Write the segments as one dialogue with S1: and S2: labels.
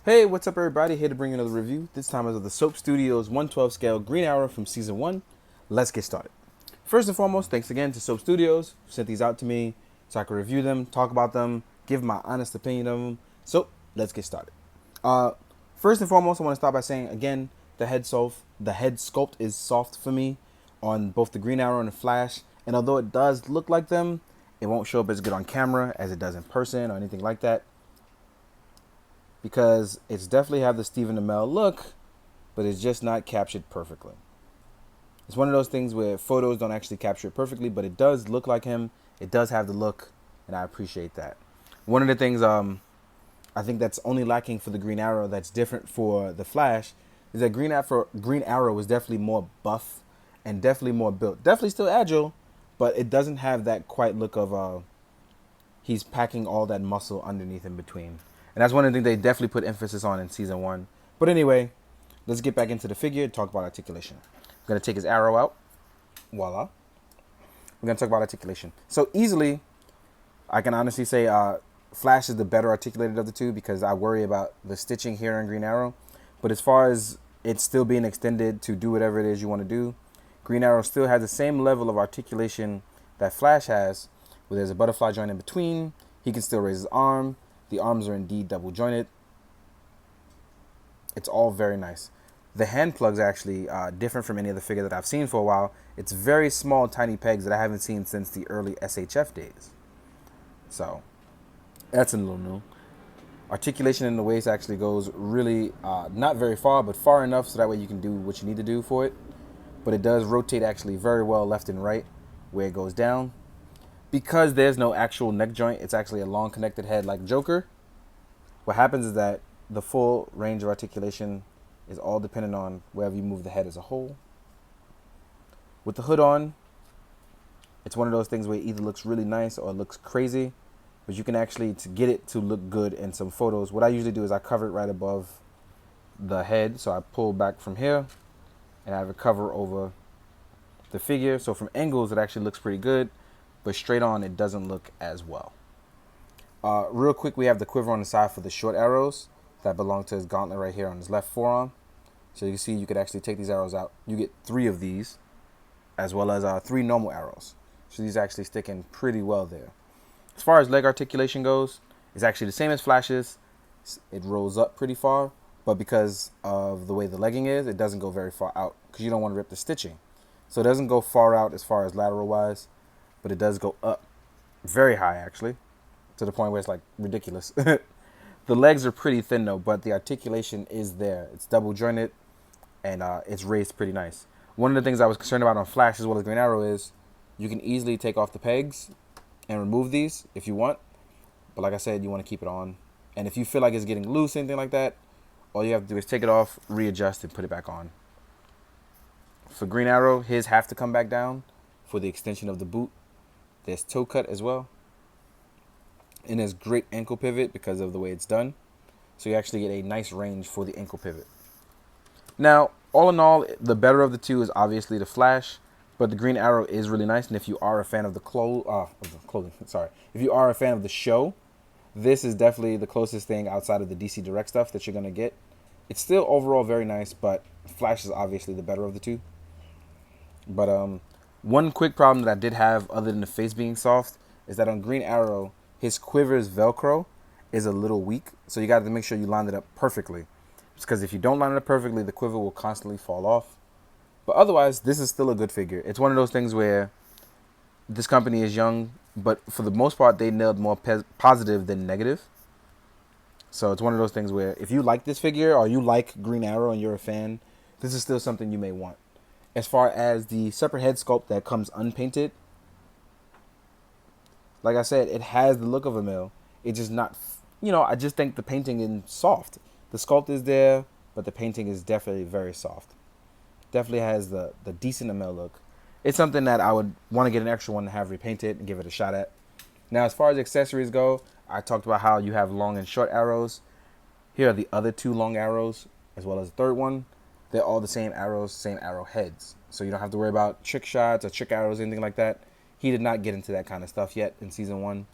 S1: Hey, what's up, everybody? Here to bring you another review. This time is of the Soap Studios 112 scale Green Arrow from season 1. Let's get started. First and foremost, thanks again to Soap Studios who sent these out to me so I could review them, talk about them, give my honest opinion of them. So let's get started. Uh, First and foremost, I want to start by saying again, the head sculpt is soft for me on both the Green Arrow and the Flash. And although it does look like them, it won't show up as good on camera as it does in person or anything like that, because it's definitely have the Stephen Amell look, but it's just not captured perfectly. It's one of those things where photos don't actually capture it perfectly, but it does look like him. It does have the look, and I appreciate that. One of the things I think that's only lacking for the Green Arrow that's different for the Flash is that Green Arrow was definitely more buff and definitely more built. Definitely still agile, but it doesn't have that quite look of he's packing all that muscle underneath in between. And that's one of the things they definitely put emphasis on in season 1. But anyway, let's get back into the figure and talk about articulation. I'm going to take his arrow out. Voila. We're going to talk about articulation. So easily, I can honestly say Flash is the better articulated of the two because I worry about the stitching here in Green Arrow. But as far as it still being extended to do whatever it is you want to do, Green Arrow still has the same level of articulation that Flash has, where there's a butterfly joint in between. He can still raise his arm. The arms are indeed double jointed. It's all very nice. The hand plugs are actually different from any other figure that I've seen for a while. It's very small, tiny pegs that I haven't seen since the early SHF days. So that's a little new. Articulation in the waist actually goes really not very far, but far enough so that way you can do what you need to do for it. But it does rotate actually very well left and right where it goes down. Because there's no actual neck joint, it's actually a long connected head like Joker. What happens is that the full range of articulation is all dependent on wherever you move the head as a whole. With the hood on, it's one of those things where it either looks really nice or it looks crazy, but you can actually, to get it to look good in some photos, what I usually do is I cover it right above the head. So I pull back from here and I have a cover over the figure. So from angles, it actually looks pretty good, but straight on, it doesn't look as well. Real quick, we have the quiver on the side for the short arrows that belong to his gauntlet right here on his left forearm. So you can see you could actually take these arrows out. You get 3 of these, as well as 3 normal arrows. So these actually stick in pretty well there. As far as leg articulation goes, it's actually the same as Flash's. It rolls up pretty far, but because of the way the legging is, it doesn't go very far out because you don't want to rip the stitching. So it doesn't go far out as far as lateral wise, but it does go up very high actually, to the point where it's like ridiculous. The legs are pretty thin though, but the articulation is there. It's double jointed and it's raised pretty nice. One of the things I was concerned about on Flash as well as Green Arrow is you can easily take off the pegs and remove these if you want. But like I said, you want to keep it on. And if you feel like it's getting loose, anything like that, all you have to do is take it off, readjust, and put it back on. For Green Arrow, his have to come back down for the extension of the boot. There's toe cut as well. And there's great ankle pivot because of the way it's done. So you actually get a nice range for the ankle pivot. Now, all in all, the better of the two is obviously the Flash, but the Green Arrow is really nice. And if you are a fan of the clothing, if you are a fan of the show, this is definitely the closest thing outside of the DC Direct stuff that you're gonna get. It's still overall very nice, but Flash is obviously the better of the two. But one quick problem that I did have, other than the face being soft, is that on Green Arrow, his quiver's Velcro is a little weak, so you got to make sure you line it up perfectly. Because if you don't line it up perfectly, the quiver will constantly fall off. But otherwise, this is still a good figure. It's one of those things where this company is young, but for the most part, they nailed more positive than negative. So it's one of those things where if you like this figure or you like Green Arrow and you're a fan, this is still something you may want. As far as the separate head sculpt that comes unpainted, like I said, it has the look of a mill. It's just not, I just think the painting is soft. The sculpt is there, but the painting is definitely very soft. Definitely has the decent Amel look. It's something that I would want to get an extra one to have repainted and give it a shot at. Now, as far as accessories go, I talked about how you have long and short arrows. Here are the other 2 long arrows, as well as the third one. They're all the same arrows, same arrow heads. So you don't have to worry about trick shots or trick arrows, anything like that. He did not get into that kind of stuff yet in season 1.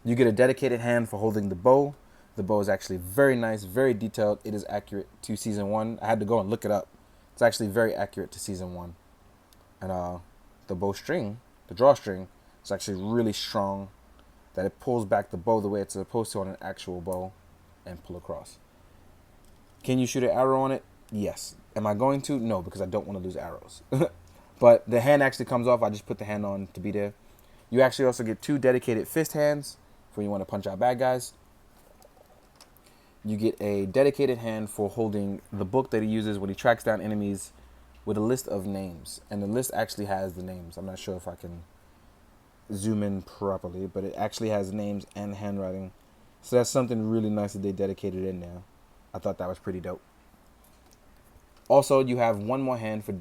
S1: You get a dedicated hand for holding the bow. The bow is actually very nice, very detailed. It is accurate to season 1. I had to go and look it up. It's actually very accurate to season 1. And the bowstring, the drawstring, is actually really strong. That it pulls back the bow the way it's supposed to on an actual bow and pull across. Can you shoot an arrow on it? Yes. Am I going to? No, because I don't want to lose arrows. But the hand actually comes off. I just put the hand on to be there. You actually also get 2 dedicated fist hands for when you want to punch out bad guys. You get a dedicated hand for holding the book that he uses when he tracks down enemies with a list of names. And the list actually has the names. I'm not sure if I can zoom in properly, but it actually has names and handwriting. So that's something really nice that they dedicated in there. I thought that was pretty dope. Also, you have one more hand for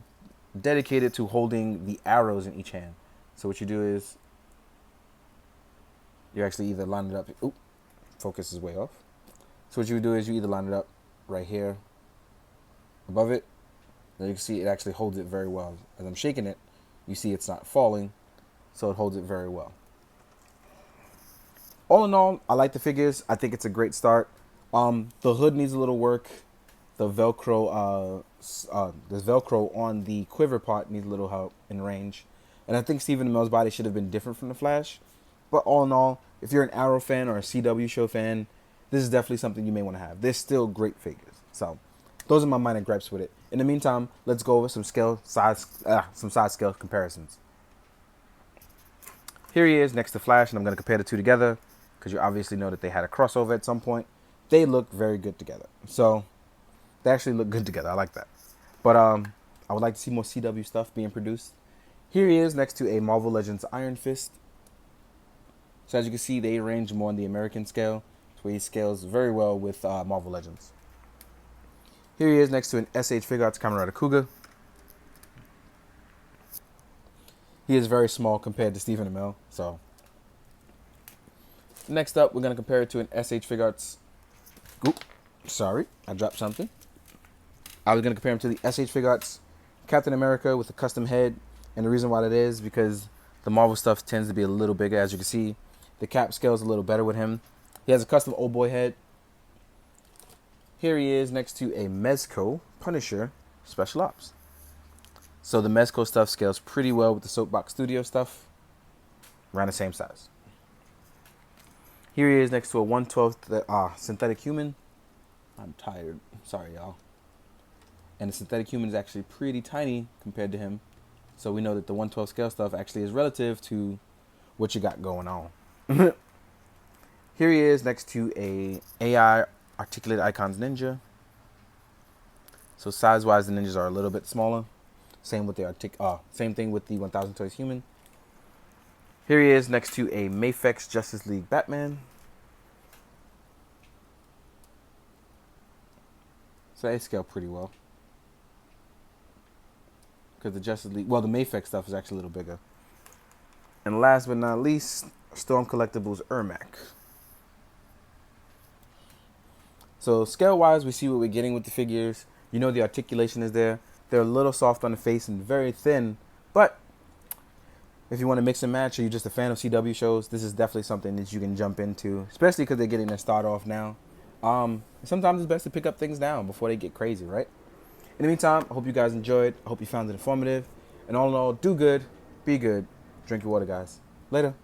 S1: dedicated to holding the arrows in each hand. So what you do is you actually either line it up. Oop, focus is way off. So what you do is you either line it up right here above it. Then you can see it actually holds it very well. As I'm shaking it, you see it's not falling, so it holds it very well. All in all, I like the figures. I think it's a great start. The hood needs a little work. The Velcro on the quiver part needs a little help in range. And I think Stephen Amell's body should have been different from the Flash. But all in all, if you're an Arrow fan or a CW show fan, this is definitely something you may want to have. They're still great figures. So those are my minor gripes with it. In the meantime, let's go over some size scale comparisons. Here he is next to Flash, and I'm going to compare the two together because you obviously know that they had a crossover at some point. They look very good together. So they actually look good together. I like that. But I would like to see more CW stuff being produced. Here he is next to a Marvel Legends Iron Fist. So as you can see, they range more on the American scale. So he scales very well with Marvel Legends. Here he is next to an SH Figure Arts Kamen Rider Kuga. He is very small compared to Stephen Amell. So next up, we're going to compare it to an SH Figure Arts. Oop, sorry, I dropped something. I was going to compare him to the SH Figure Arts Captain America with a custom head. And the reason why that is because the Marvel stuff tends to be a little bigger. As you can see, the cap scales a little better with him. He has a custom old boy head. Here he is next to a Mezco Punisher Special Ops. So the Mezco stuff scales pretty well with the Soapbox Studio stuff. Around the same size. Here he is next to a 1/12 synthetic human. I'm tired. Sorry, y'all. And the synthetic human is actually pretty tiny compared to him. So we know that the 1/12 scale stuff actually is relative to what you got going on. Here he is next to a AI Articulated Icons Ninja. So size-wise, the ninjas are a little bit smaller. Same with the same thing with the 1000 Toys Human. Here he is next to a Mafex Justice League Batman. So they scale pretty well. Because the Justice League, well, the Mafex stuff is actually a little bigger. And last but not least, Storm Collectibles Ermac. So scale-wise, we see what we're getting with the figures. You know the articulation is there. They're a little soft on the face and very thin. But if you want to mix and match or you're just a fan of CW shows, this is definitely something that you can jump into. Especially because they're getting their start off now. Sometimes it's best to pick up things now before they get crazy, right? In the meantime, I hope you guys enjoyed. I hope you found it informative. And all in all, do good, be good, drink your water, guys. Later.